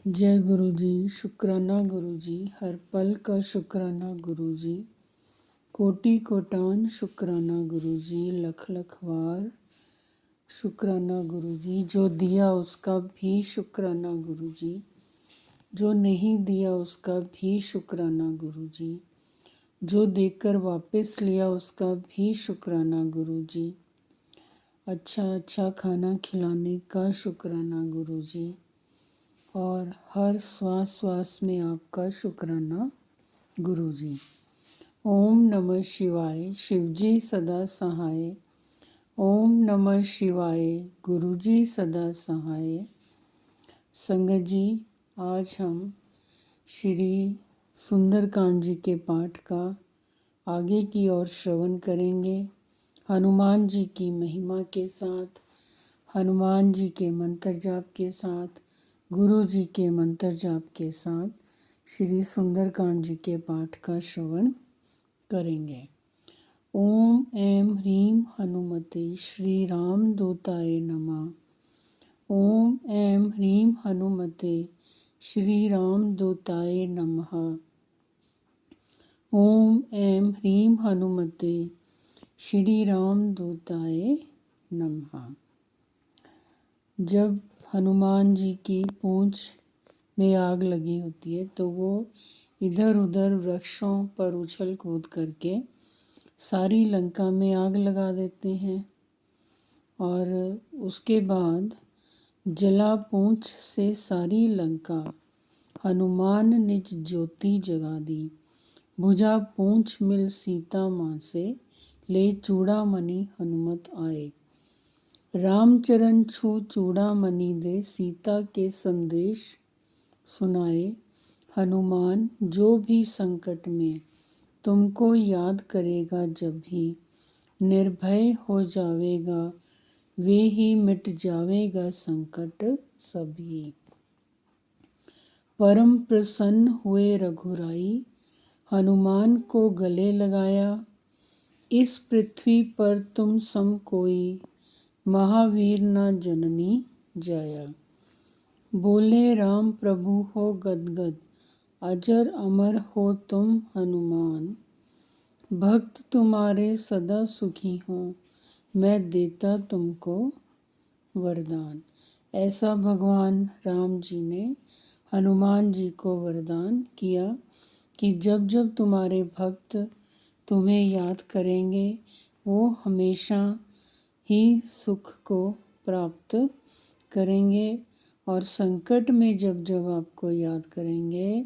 जय गुरु जी। शुक्राना गुरु जी, हर पल का शुक्राना गुरु जी, कोटि कोटान शुक्राना गुरु जी, लख लख बार शुक्राना गुरु जी। जो दिया उसका भी शुक्राना गुरु जी, जो नहीं दिया उसका भी शुक्राना गुरु जी, जो देकर वापस लिया उसका भी शुक्राना गुरु जी। अच्छा अच्छा खाना खिलाने का शुक्राना गुरु जी, और हर श्वास श्वास में आपका शुक्राना गुरु जी। ओम नमः शिवाय, शिवजी सदा सहाय। ओम नमः शिवाय, गुरु जी सदा सहाय। संगत जी, आज हम श्री सुंदरकांड जी के पाठ का आगे की ओर श्रवण करेंगे। हनुमान जी की महिमा के साथ, हनुमान जी के मंत्र जाप के साथ, गुरु जी के मंत्र जाप के साथ श्री सुंदरकांड जी के पाठ का श्रवण करेंगे। ओम ऐं ह्रीं हनुमते श्री राम दूताय नमः। ओम ऐं ह्रीं हनुमते श्री राम दूताय नमः। ओम ऐं ह्रीं हनुमते श्री राम दूताय नमः। जब हनुमान जी की पूंछ में आग लगी होती है तो वो इधर उधर वृक्षों पर उछल कूद करके सारी लंका में आग लगा देते हैं, और उसके बाद जला पूंछ से सारी लंका हनुमान निज ज्योति जगा दी। भुजा पूंछ मिल सीता माँ से, ले चूड़ामणि हनुमत आए। रामचरण छू चूड़ामणि दे, सीता के संदेश सुनाए। हनुमान जो भी संकट में तुमको याद करेगा, जब भी निर्भय हो जावेगा, वे ही मिट जावेगा संकट सभी। परम प्रसन्न हुए रघुराई, हनुमान को गले लगाया। इस पृथ्वी पर तुम सम कोई, महावीर ना जननी जाया। बोले राम प्रभु हो गदगद, अजर अमर हो तुम हनुमान। भक्त तुम्हारे सदा सुखी हो, मैं देता तुमको वरदान। ऐसा भगवान राम जी ने हनुमान जी को वरदान किया कि जब जब तुम्हारे भक्त तुम्हें याद करेंगे, वो हमेशा ही सुख को प्राप्त करेंगे, और संकट में जब जब आपको याद करेंगे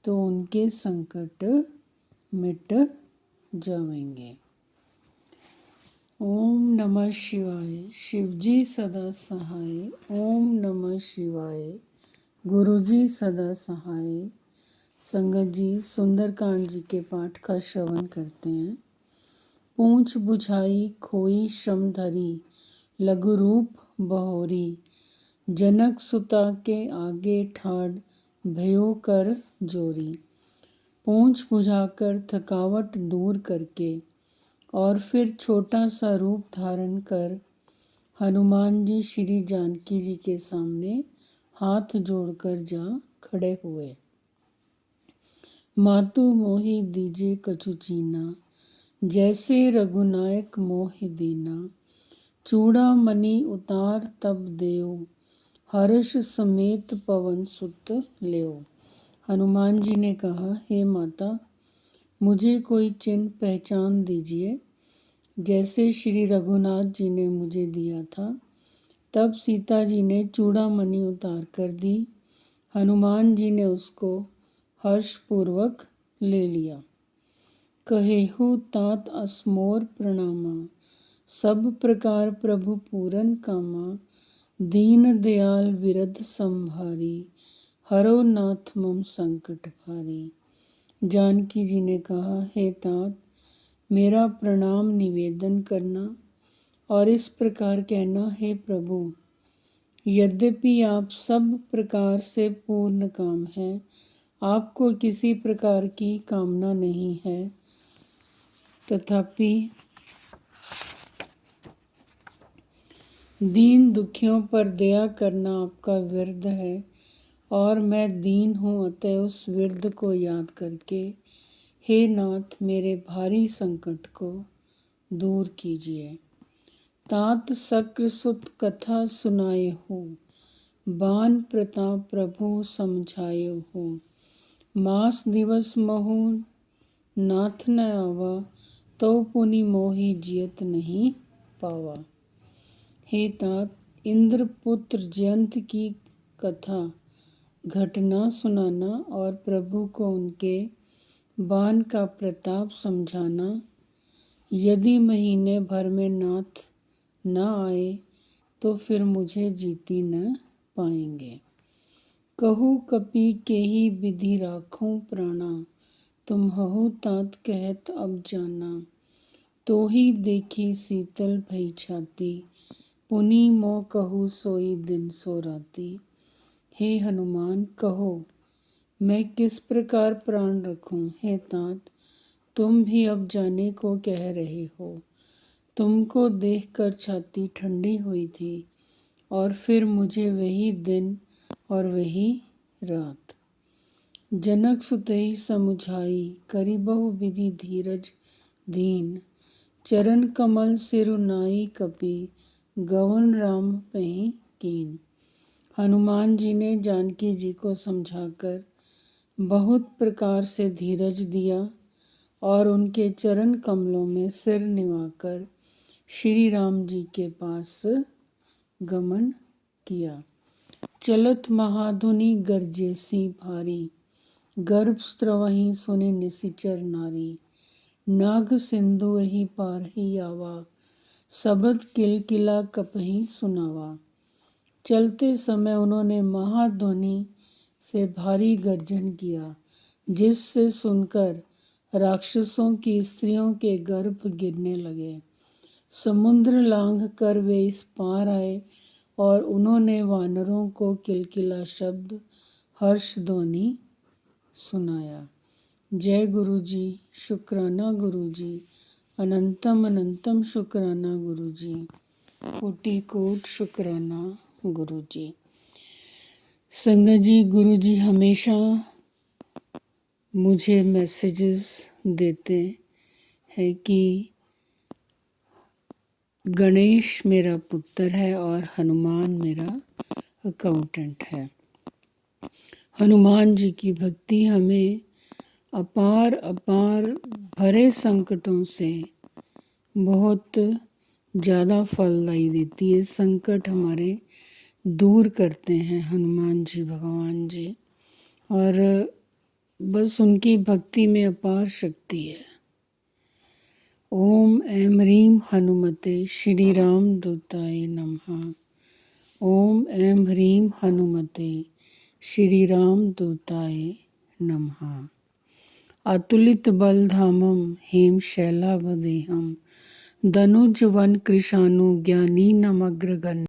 तो उनके संकट मिट जाएंगे। ओम नमः शिवाय, शिवजी सदा सहाय। ओम नमः शिवाय, गुरुजी सदा सहाय। संगत जी, सुंदरकांड जी के पाठ का श्रवण करते हैं। पूंछ बुझाई खोई श्रम धरी, लघु रूप बहोरी। जनक सुता के आगे ठाड़, भयो कर जोरी। पूंछ बुझाकर थकावट दूर करके और फिर छोटा सा रूप धारण कर हनुमान जी श्री जानकी जी के सामने हाथ जोड़कर जा खड़े हुए। मातु मोहि दीजे कछु चीना, जैसे रघुनायक मोहि दीना। चूड़ामणि उतार तब देव, हर्ष समेत पवन सुत लेव। हनुमान जी ने कहा, हे माता, मुझे कोई चिन्ह पहचान दीजिए, जैसे श्री रघुनाथ जी ने मुझे दिया था। तब सीता जी ने चूड़ामणि उतार कर दी। हनुमान जी ने उसको हर्षपूर्वक ले लिया। कहेहु तात असमोर प्रणामा, सब प्रकार प्रभु पूरन कामा। दीन दयाल विरध संभारी, हरो नाथ मम संकट भारी। जानकी जी ने कहा, हे तात, मेरा प्रणाम निवेदन करना और इस प्रकार कहना, हे प्रभु, यद्यपि आप सब प्रकार से पूर्ण काम हैं, आपको किसी प्रकार की कामना नहीं है, तथापि दीन दुखियों पर दया करना आपका व्यर्थ है। और मैं दीन हूँ, अतः उस वृद्ध को याद करके हे नाथ मेरे भारी संकट को दूर कीजिए। तात शक्र सुत कथा सुनाए हो, बान प्रताप प्रभु समझाए हो। मास दिवस महु नाथ न आवा, तो पुनि मोहि जियत नहीं पावा। हे तात, इंद्रपुत्र जयंत की कथा घटना सुनाना और प्रभु को उनके बाण का प्रताप समझाना। यदि महीने भर में नाथ न आए तो फिर मुझे जीती न पाएंगे। कहूँ कपि के ही विधि राखूं प्राणा, तुम हहु तात कहत अब जाना। तो ही देखी शीतल भई छाती, पुनि मोह कहूँ सोई दिन सो राती। हे हनुमान कहो, मैं किस प्रकार प्राण रखूं। हे तात, तुम भी अब जाने को कह रहे हो। तुमको देखकर छाती ठंडी हुई थी और फिर मुझे वही दिन और वही रात। जनक सुतहि समुझाई, करी बहु विधि धीरज दीन। चरण कमल सिरुनाई कपि, गवन राम पहि कीन। हनुमान जी ने जानकी जी को समझाकर बहुत प्रकार से धीरज दिया और उनके चरण कमलों में सिर निवाकर श्री राम जी के पास गमन किया। चलत महाधुनि गरजेसी भारी, गर्भ स्त्रवहि सुनि निशिचर नारी। नाग सिंधु ही पार ही आवा, सबद किलकिला कपहि सुनावा। चलते समय उन्होंने महाध्वनि से भारी गर्जन किया, जिससे सुनकर राक्षसों की स्त्रियों के गर्भ गिरने लगे। समुद्र लांघ कर वे इस पार आए और उन्होंने वानरों को किलकिला शब्द हर्ष ध्वनि सुनाया। जय गुरु जी, शुक्राना गुरु जी, अनंतम अनंतम शुक्राना गुरु जी, कोटि कोट शुक्राना गुरु जी। संगत जी, गुरु जी हमेशा मुझे मैसेजेस देते हैं कि गणेश मेरा पुत्र है और हनुमान मेरा अकाउंटेंट है। हनुमान जी की भक्ति हमें अपार अपार भरे संकटों से बहुत ज़्यादा फलदायी देती है। संकट हमारे दूर करते हैं हनुमान जी भगवान जी, और बस उनकी भक्ति में अपार शक्ति है। ओम ऐं ह्रीं हनुमते श्री राम दूताय नमः। ओम ऐं ह्रीं हनुमते श्री राम दूताय नमः। अतुलित बल धामम हेम शैलावदेहम, दनुज वन कृशानु ज्ञानी नमग्रगण्य।